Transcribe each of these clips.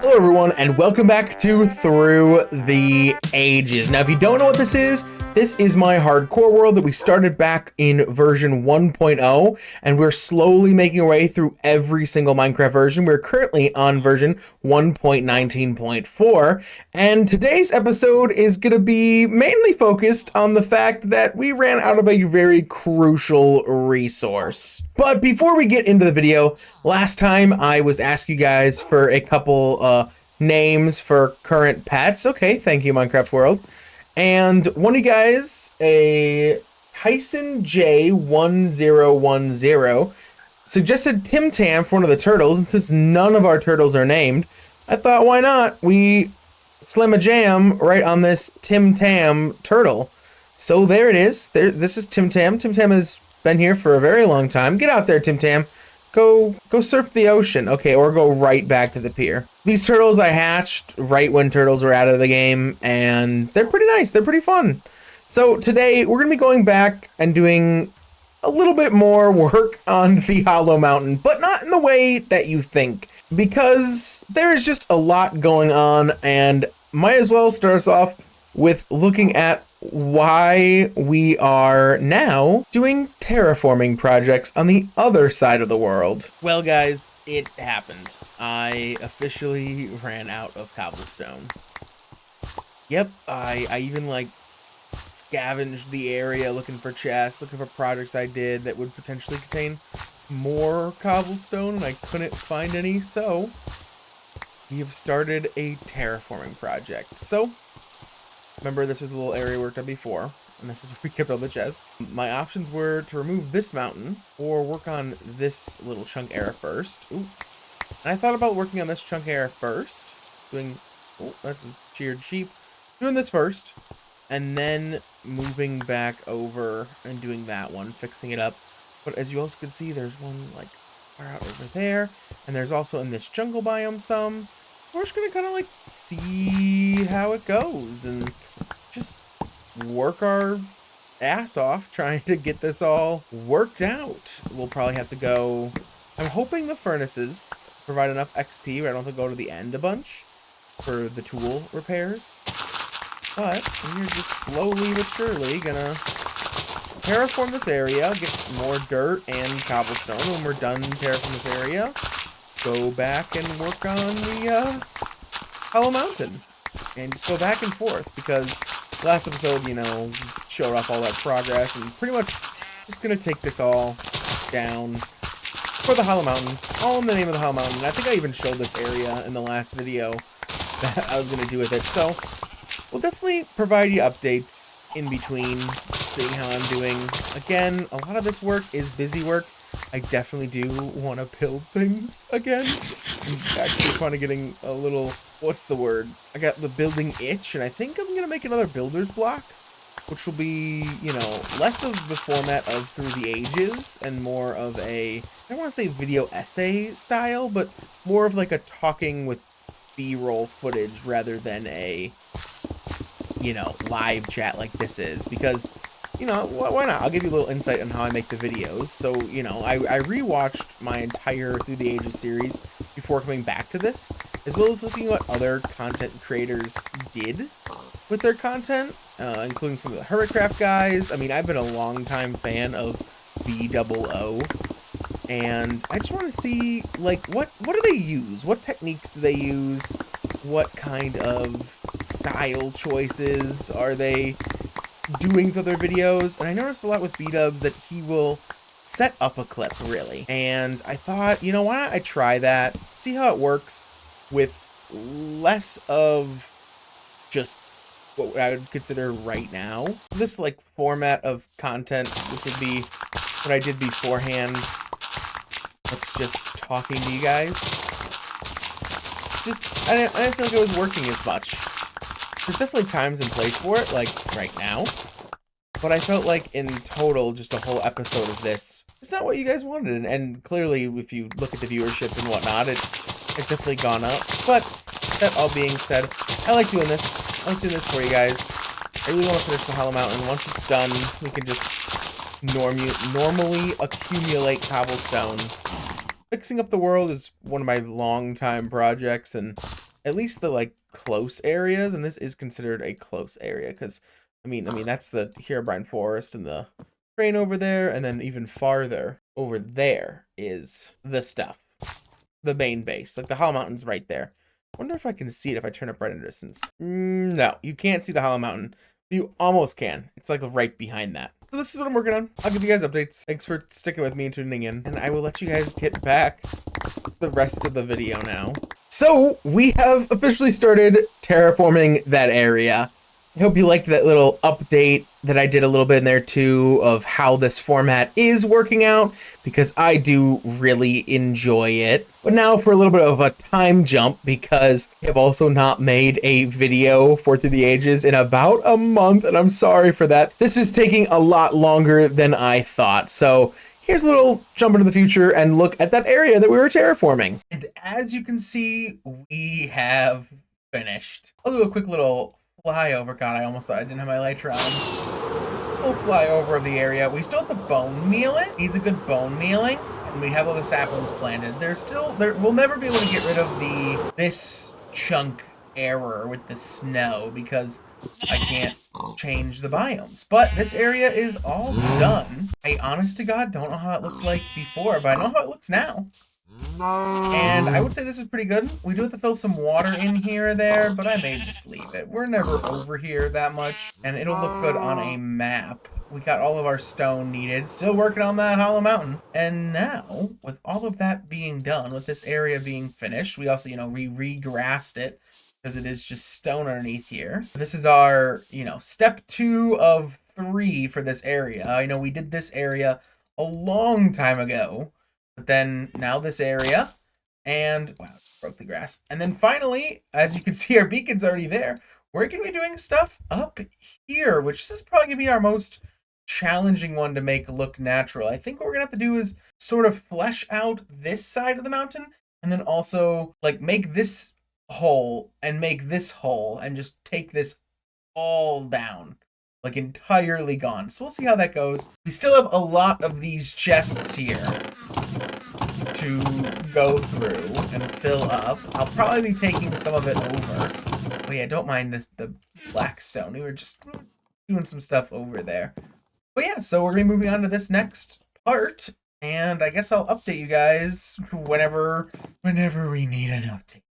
Hello everyone, and welcome back to Through the Ages. Now, if you don't know what this is my hardcore world that we started back in version 1.0, and we're slowly making our way through every single Minecraft version. We're currently on version 1.19.4, and today's episode is going to be mainly focused on the fact that we ran out of a very crucial resource. But before we get into the video, last time I was asking you guys for a couple names for current pets. Okay, thank you, Minecraft World. And one of you guys, a Tyson J1010, suggested Tim Tam for one of the turtles, and since none of our turtles are named, I thought, why not? We slam a jam right on this Tim Tam turtle. So there it is. This is Tim Tam. Tim Tam has been here for a very long time. Get out there, Tim Tam. Go surf the ocean. Okay, or go right back to the pier. These turtles I hatched right when turtles were out of the game, and they're pretty nice. They're pretty fun. So today we're going to be going back and doing a little bit more work on the Hollow Mountain, but not in the way that you think, because there is just a lot going on, and might as well start us off with looking at why we are now doing terraforming projects on the other side of the world. Well, guys, it happened. I officially ran out of cobblestone. Yep, I even like scavenged the area looking for chests, looking for projects I did that would potentially contain more cobblestone, and I couldn't find any, so we have started a terraforming project. So remember, this was a little area we worked on before, and this is where we kept all the chests. My options were to remove this mountain or work on this little chunk area first. Ooh. And I thought about working on this chunk area first, doing, oh, that's a cheered sheep, doing this first, and then moving back over and doing that one, fixing it up. But as you also can see, there's one like far out over there, and there's also in this jungle biome some. We're just gonna kind of like see how it goes and just work our ass off trying to get this all worked out. We'll probably have to go, I'm hoping the furnaces provide enough XP where I don't have to go to the end a bunch for the tool repairs. But we're just slowly but surely gonna terraform this area, get more dirt and cobblestone. When we're done terraforming this area, go back and work on the Hollow Mountain, and just go back and forth, because last episode, you know, showed off all that progress, and pretty much just gonna take this all down for the Hollow Mountain, all in the name of the Hollow Mountain. I think I even showed this area in the last video that I was gonna do with it, so we'll definitely provide you updates in between, seeing how I'm doing. Again, a lot of this work is busy work. I definitely do want to build things again. I'm actually kind of getting a little, what's the word? I got the building itch, and I think I'm going to make another builder's block, which will be, you know, less of the format of Through the Ages and more of a, I don't want to say video essay style, but more of like a talking with B-roll footage rather than a, you know, live chat like this is, because, you know, why not? I'll give you a little insight on how I make the videos. So, you know, I rewatched my entire Through the Ages series before coming back to this, as well as looking at what other content creators did with their content, including some of the Hermitcraft guys. I mean, I've been a long-time fan of BOO, and I just want to see, like, what do they use? What techniques do they use? What kind of style choices are they doing for their videos? And I noticed a lot with B-dubs that he will set up a clip, really. And I thought, you know, why don't I try that, see how it works with less of just what I would consider right now this like format of content, which would be what I did beforehand. It's just talking to you guys. Just, I didn't feel like it was working as much. There's definitely times and place for it, like right now. But I felt like in total, just a whole episode of this, it's not what you guys wanted. And clearly, if you look at the viewership and whatnot, it's definitely gone up. But that all being said, I like doing this. I like doing this for you guys. I really want to finish the Hollow Mountain. Once it's done, we can just normally accumulate cobblestone. Fixing up the world is one of my long-time projects, and at least the like close areas, and this is considered a close area because I mean that's the Herobrine Forest and the train over there, and then even farther over there is the stuff, the main base, like the Hollow Mountain's right there. I wonder if I can see it if I turn up render distance. No, you can't see the Hollow Mountain. You almost can. It's like right behind that. So this is what I'm working on. I'll give you guys updates. Thanks for sticking with me and tuning in, and I will let you guys get back the rest of the video now. So we have officially started terraforming that area. I hope you liked that little update that I did a little bit in there too of how this format is working out, because I do really enjoy it. But now for a little bit of a time jump, because I have also not made a video for Through the Ages in about a month, and I'm sorry for that. This is taking a lot longer than I thought. So here's a little jump into the future and look at that area that we were terraforming. And as you can see, we have finished. I'll do a quick little flyover. God, I almost thought I didn't have my lights on. We'll fly over the area. We still have the bone meal it. Needs a good bone mealing. And we have all the saplings planted. We'll never be able to get rid of this chunk error with the snow because I can't change the biomes. But this area is all done. I honest to God don't know how it looked like before, but I know how it looks now. And I would say this is pretty good. We do have to fill some water in here or there, but I may just leave it. We're never over here that much, and it'll look good on a map. We got all of our stone needed. Still working on that Hollow Mountain. And now, with all of that being done, with this area being finished, we also, we re-grassed it because it is just stone underneath here. This is our, step 2 of 3 for this area. I know we did this area a long time ago. But then now this area, and wow, broke the grass. And then finally, as you can see, our beacon's already there. We're going to be doing stuff up here, which is probably going to be our most challenging one to make look natural. I think what we're going to have to do is sort of flesh out this side of the mountain, and then also like make this hole and make this hole and just take this all down. Like entirely gone. So we'll see how that goes. We still have a lot of these chests here to go through and fill up. I'll probably be taking some of it over. But yeah, don't mind the black stone. We were just doing some stuff over there. But yeah, so we're gonna be moving on to this next part. And I guess I'll update you guys whenever we need an update.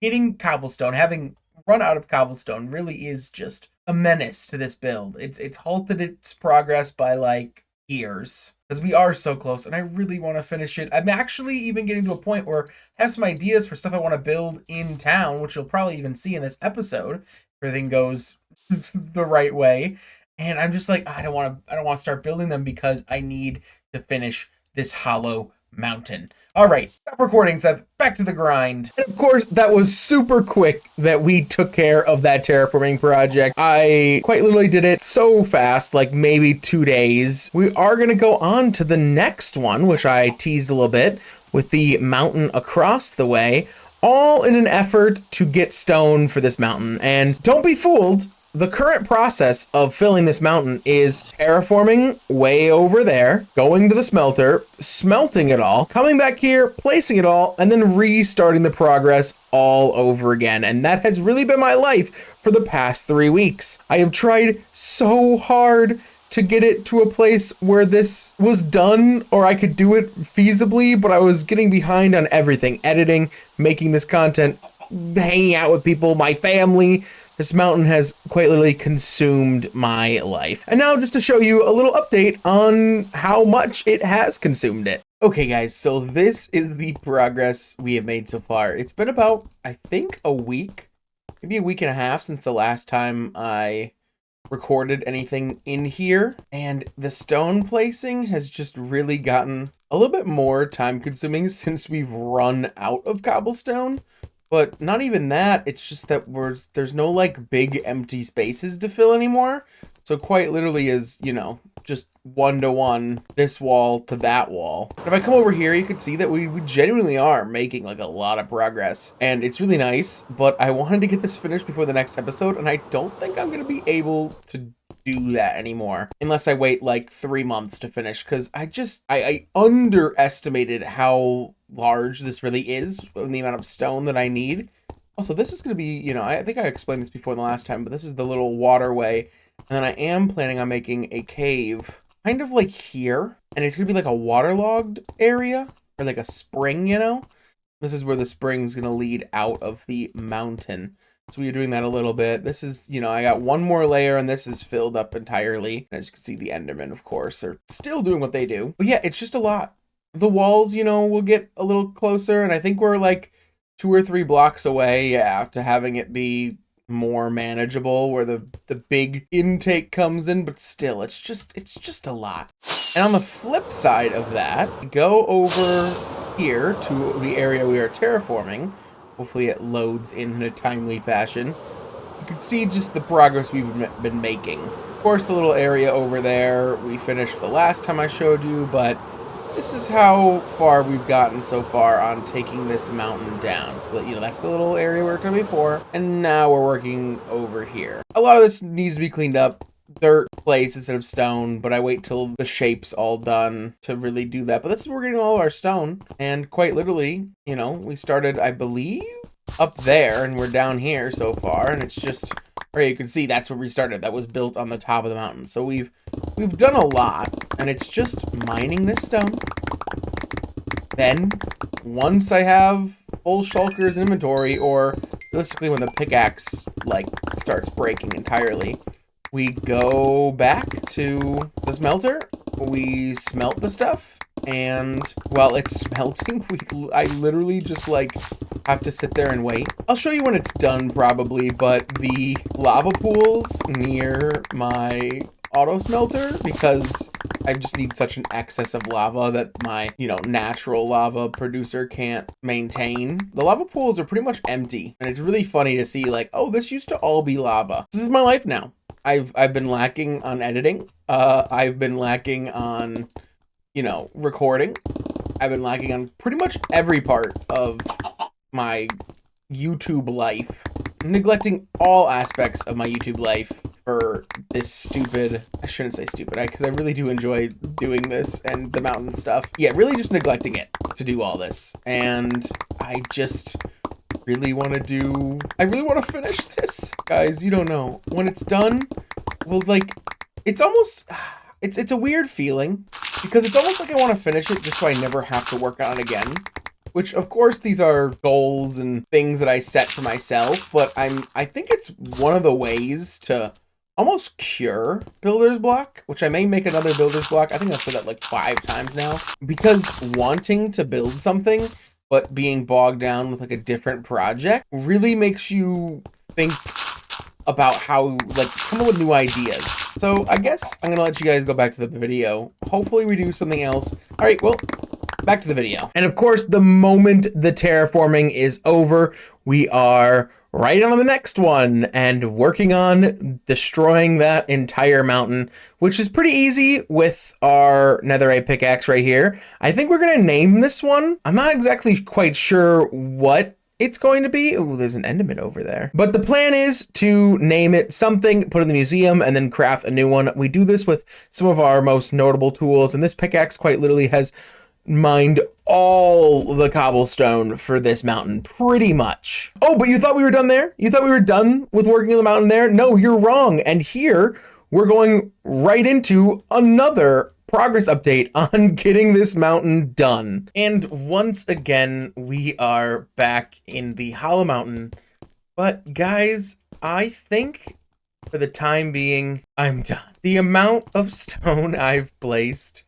Getting cobblestone, having run out of cobblestone, really is just a menace to this build. It's halted its progress by like years because we are so close, and I really want to finish it. I'm actually even getting to a point where I have some ideas for stuff I want to build in town, which you'll probably even see in this episode if everything goes the right way. And I'm just like, I don't want to start building them because I need to finish this Hollow Mountain. All right, stop recording, Seth. Back to the grind. And of course, that was super quick that we took care of that terraforming project. I quite literally did it so fast, like maybe 2 days. We are going to go on to the next one, which I teased a little bit, with the mountain across the way, all in an effort to get stone for this mountain. And don't be fooled. The current process of filling this mountain is terraforming way over there, going to the smelter, smelting it all, coming back here, placing it all, and then restarting the progress all over again. And that has really been my life for the past 3 weeks. I have tried so hard to get it to a place where this was done or I could do it feasibly, but I was getting behind on everything, editing, making this content, hanging out with people, my family. This mountain has quite literally consumed my life. And now just to show you a little update on how much it has consumed it. Okay guys, so this is the progress we have made so far. It's been about, I think, a week, maybe a week and a half since the last time I recorded anything in here. And the stone placing has just really gotten a little bit more time consuming since we've run out of cobblestone. But not even that, it's just that there's no like big empty spaces to fill anymore. So quite literally is, just 1-to-1, this wall to that wall. If I come over here, you can see that we genuinely are making like a lot of progress. And it's really nice, but I wanted to get this finished before the next episode, and I don't think I'm going to be able to do that anymore unless I wait like 3 months to finish, because I underestimated how large this really is and the amount of stone that I need Also, this is going to be, you know, I think I explained this before the last time, but this is the little waterway. And then I am planning on making a cave kind of like here. And it's going to be like a waterlogged area or like a spring, you know? This is where the spring's going to lead out of the mountain. So we're doing that a little bit. This is, you know, I got one more layer and this is filled up entirely. And as you can see, the Endermen, of course, are still doing what they do. But yeah, it's just a lot. The walls, you know, will get a little closer. And I think we're like 2 or 3 blocks away, yeah, to having it be more manageable where the big intake comes in, but still, it's just a lot. And on the flip side of that, go over here to the area we are terraforming. Hopefully it loads in a timely fashion. You can see just the progress we've been making. Of course, the little area over there we finished the last time I showed you, but this is how far we've gotten so far on taking this mountain down. So, you know, that's the little area we worked on before. And now we're working over here. A lot of this needs to be cleaned up. Dirt place instead of stone, but I wait till the shape's all done to really do that. But this is where we're getting all of our stone. And quite literally, you know, we started, I believe, up there, and we're down here so far. And it's just, where you can see that's where we started. That was built on the top of the mountain. So we've done a lot, and it's just mining this stone. Then, once I have full shulkers inventory, or realistically when the pickaxe, like, starts breaking entirely, we go back to the smelter, we smelt the stuff, and while it's smelting, I literally just, like, have to sit there and wait. I'll show you when it's done, probably, but the lava pools near my auto smelter, because I just need such an excess of lava that my, you know, natural lava producer can't maintain. The lava pools are pretty much empty, and it's really funny to see, like, oh, this used to all be lava. This is my life now. I've been lacking on editing. I've been lacking on, you know, recording. I've been lacking on pretty much every part of my YouTube life. Neglecting all aspects of my YouTube life for this stupid, I shouldn't say stupid, because I really do enjoy doing this and the mountain stuff. Yeah, really just neglecting it to do all this. And I just really want to finish this. Guys, you don't know. When it's done, well, like, it's almost, it's a weird feeling, because it's almost like I want to finish it just so I never have to work on it again. Which, of course, these are goals and things that I set for myself, but I think it's one of the ways to almost cure builder's block, which I may make another builder's block. I think I've said that like 5 times now, because wanting to build something but being bogged down with like a different project really makes you think about how, like, come up with new ideas. So I guess I'm gonna let you guys go back to the video. Hopefully we do something else. All right, well, back to the video. And of course, the moment the terraforming is over, we are right on the next one and working on destroying that entire mountain, which is pretty easy with our netherite pickaxe right here. I think we're gonna name this one. I'm not exactly quite sure what it's going to be. Oh, there's an Enderman over there. But the plan is to name it something, put it in the museum, and then craft a new one. We do this with some of our most notable tools, and this pickaxe quite literally has mined all the cobblestone for this mountain, pretty much. Oh, but you thought we were done there? You thought we were done with working on the mountain there? No, you're wrong. And here, we're going right into another progress update on getting this mountain done. And once again, we are back in the Hollow Mountain. But guys, I think for the time being, I'm done. The amount of stone I've placed,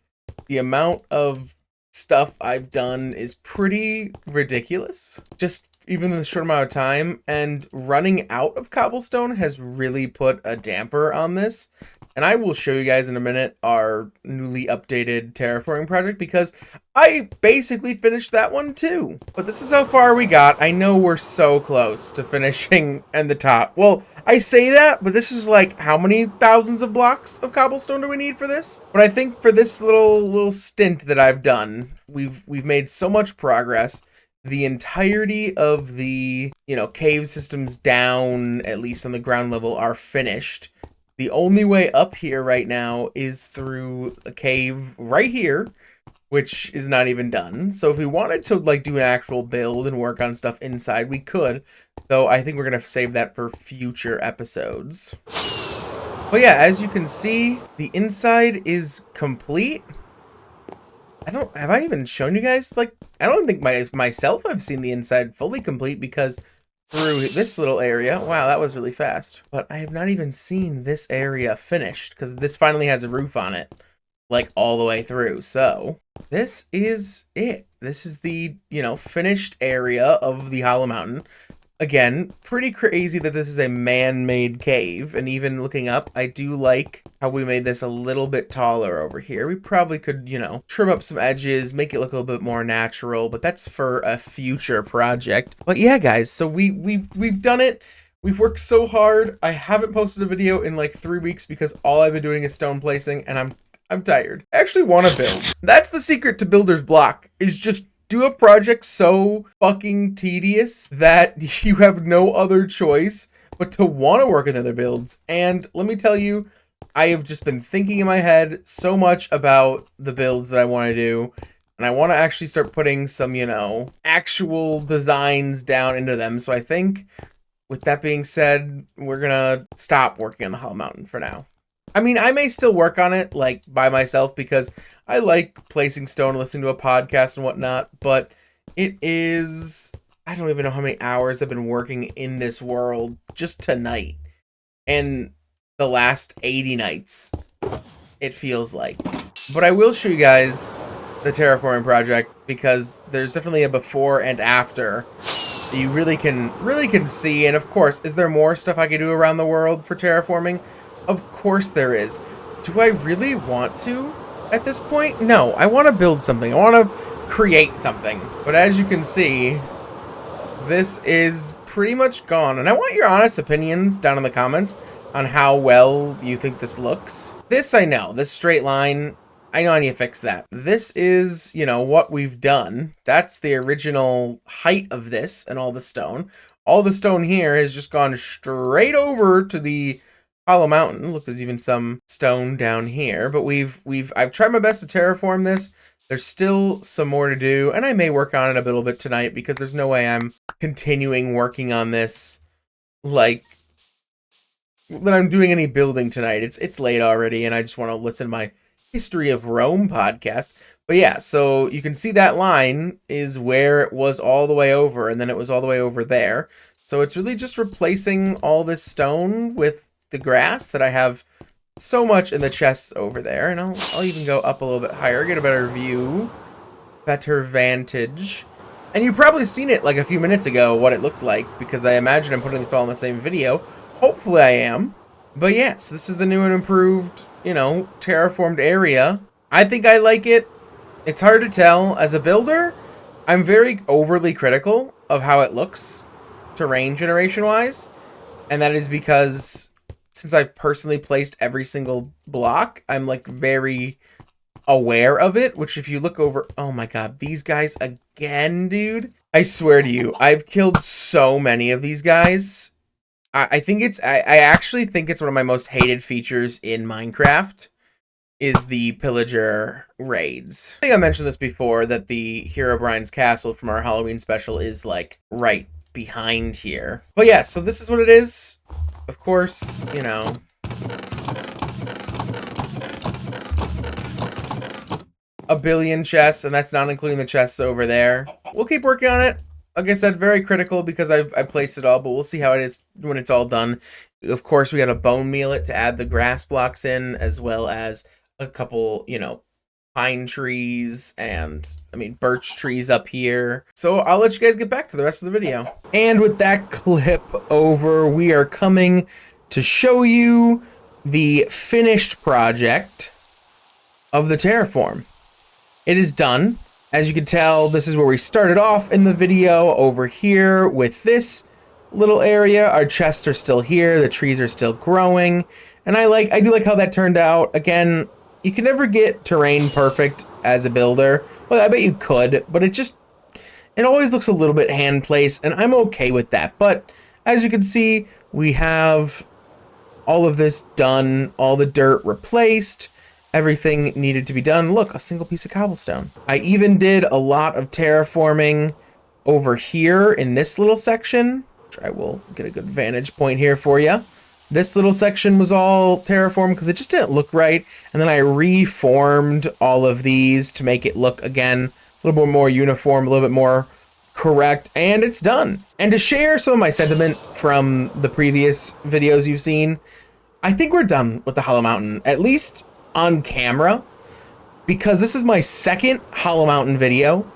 the amount of stuff I've done is pretty ridiculous. Just even in the short amount of time, and running out of cobblestone has really put a damper on this. And I will show you guys in a minute our newly updated terraforming project, because I basically finished that one too. But this is how far we got. I know we're so close to finishing and the top. Well, I say that, but this is like, how many thousands of blocks of cobblestone do we need for this? But I think for this little stint that I've done, we've made so much progress. The entirety of the, you know, cave systems down, at least on the ground level, are finished. The only way up here right now is through a cave right here, which is not even done. So if we wanted to like do an actual build and work on stuff inside, we could, though I think we're gonna save that for future episodes. But yeah, as you can see, the inside is complete. Have I even shown you guys? Like, I don't think myself I've seen the inside fully complete, because through this little area, wow, that was really fast. But I have not even seen this area finished, because this finally has a roof on it, like all the way through. So this is it. This is the, finished area of the Hollow Mountain. Again, pretty crazy that this is a man-made cave, and even looking up, I do like how we made this a little bit taller over here. We probably could, trim up some edges, make it look a little bit more natural, but that's for a future project. But yeah, guys, so we've done it. We've worked so hard. I haven't posted a video in like 3 weeks because all I've been doing is stone placing, and I'm tired. I actually want to build. That's the secret to Builder's Block, is just do a project so fucking tedious that you have no other choice but to want to work in other builds. And let me tell you, I have just been thinking in my head so much about the builds that I want to do, and I want to actually start putting some, actual designs down into them. So I think, with that being said, we're gonna stop working on the Hollow Mountain for now. I mean, I may still work on it, like, by myself, because I like placing stone, listening to a podcast and whatnot, but it is, I don't even know how many hours I've been working in this world just tonight, and the last 80 nights, it feels like. But I will show you guys the terraforming project, because there's definitely a before and after that you really can see. And of course, is there more stuff I could do around the world for terraforming? Of course there is. Do I really want to at this point? No, I want to build something. I want to create something. But as you can see, this is pretty much gone. And I want your honest opinions down in the comments on how well you think this looks. This I know, this straight line, I know I need to fix that. This is, what we've done. That's the original height of this and all the stone. All the stone here has just gone straight over to the Hollow Mountain. Look, there's even some stone down here, but I've tried my best to terraform this. There's still some more to do, and I may work on it a little bit tonight, because there's no way I'm continuing working on this like that I'm doing any building tonight. It's late already, and I just want to listen to my History of Rome podcast. But yeah, so you can see that line is where it was all the way over, and then it was all the way over there. So it's really just replacing all this stone with the grass that I have so much in the chests over there. And I'll even go up a little bit higher, get a better view, better vantage. And you've probably seen it like a few minutes ago, what it looked like, because I imagine I'm putting this all in the same video. Hopefully I am. But yeah, so this is the new and improved, terraformed area. I think I like it. It's hard to tell. As a builder, I'm very overly critical of how it looks terrain generation wise. And that is because since I've personally placed every single block, I'm like very aware of it, which if you look over, oh my god, these guys again, dude. I swear to you, I've killed so many of these guys. I actually think it's one of my most hated features in Minecraft is the pillager raids. I think I mentioned this before, that the Herobrine's castle from our Halloween special is like right behind here. But yeah, so this is what it is. Of course, a billion chests, and that's not including the chests over there. We'll keep working on it. Like I said, very critical because I placed it all, but we'll see how it is when it's all done. Of course, we got to bone meal it to add the grass blocks in, as well as a couple, pine trees and, birch trees up here. So I'll let you guys get back to the rest of the video. And with that clip over, we are coming to show you the finished project of the terraform. It is done. As you can tell, this is where we started off in the video, over here with this little area. Our chests are still here, the trees are still growing, and I do like how that turned out. Again, you can never get terrain perfect as a builder. Well, I bet you could, but it always looks a little bit hand placed, and I'm okay with that. But as you can see, we have all of this done, all the dirt replaced, everything needed to be done. Look, a single piece of cobblestone. I even did a lot of terraforming over here in this little section. I will get a good vantage point here for you. This little section was all terraformed because it just didn't look right. And then I reformed all of these to make it look, again, a little bit more uniform, a little bit more correct, and it's done. And to share some of my sentiment from the previous videos you've seen, I think we're done with the Hollow Mountain, at least on camera, because this is my second Hollow Mountain video,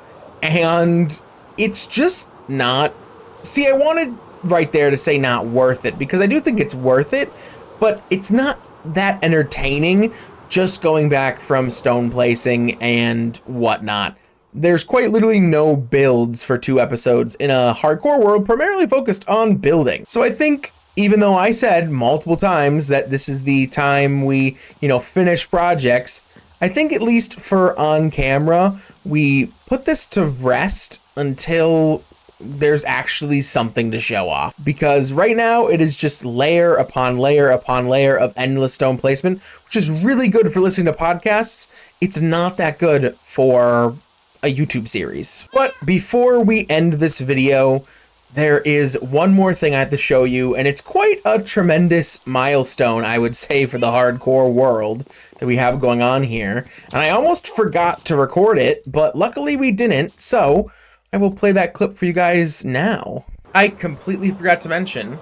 and it's just not... See, I wanted right there to say not worth it, because I do think it's worth it, but it's not that entertaining just going back from stone placing and whatnot. There's quite literally no builds for 2 episodes in a hardcore world primarily focused on building. So I think, even though I said multiple times that this is the time we, finish projects, I think at least for on camera, we put this to rest until there's actually something to show off. Because right now it is just layer upon layer upon layer of endless stone placement, which is really good for listening to podcasts. It's not that good for a YouTube series. But before we end this video, there is one more thing I have to show you, and it's quite a tremendous milestone, I would say, for the hardcore world that we have going on here. And I almost forgot to record it, but luckily we didn't, so I will play that clip for you guys now. I completely forgot to mention,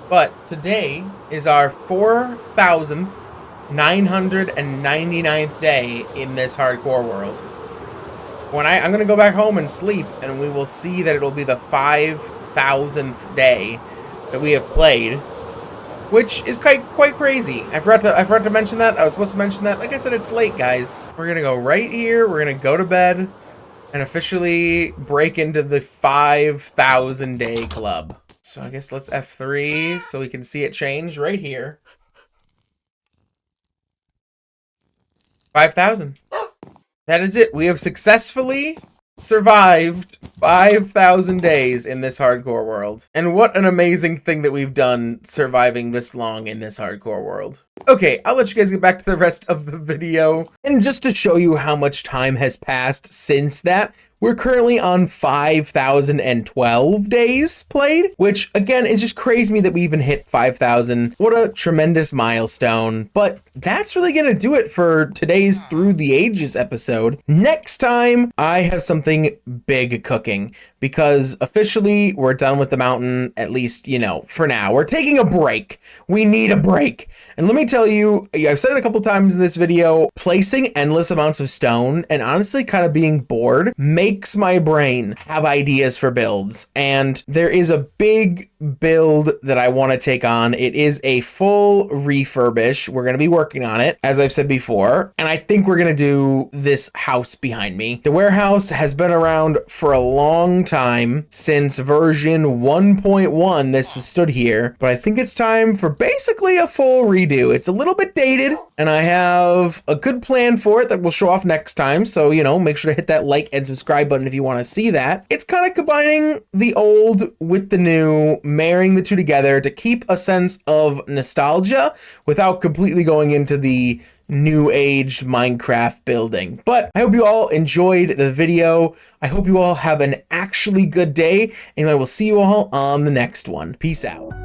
but today is our 4,999th day in this hardcore world. When I'm going to go back home and sleep, and we will see that it'll be the 5,000th day that we have played, which is quite crazy. I forgot to mention that. I was supposed to mention that. Like I said, it's late, guys. We're going to go right here. We're going to go to bed and officially break into the 5,000 day club. So I guess let's F3 so we can see it change right here. 5,000. That is it. We have successfully survived 5,000 days in this hardcore world. And what an amazing thing that we've done surviving this long in this hardcore world. Okay, I'll let you guys get back to the rest of the video. And just to show you how much time has passed since that, we're currently on 5,012 days played, which again is just crazy to me that we even hit 5,000. What a tremendous milestone. But that's really gonna do it for today's Through the Ages episode. Next time, I have something big cooking, because officially we're done with the mountain, at least, for now. We're taking a break. We need a break. And let me tell you, I've said it a couple times in this video, placing endless amounts of stone and honestly kind of being bored makes my brain have ideas for builds. And there is a big build that I want to take on. It is a full refurbish. We're going to be working on it, as I've said before. And I think we're going to do this house behind me. The warehouse has been around for a long time, since version 1.1 this has stood here, but I think it's time for basically a full redo. It's a little bit dated, and I have a good plan for it that we'll show off next time. So, make sure to hit that like and subscribe button if you want to see that. It's kind of combining the old with the new, marrying the two together to keep a sense of nostalgia without completely going into the new age Minecraft building. But I hope you all enjoyed the video. I hope you all have an actually good day, and I will see you all on the next one. Peace out.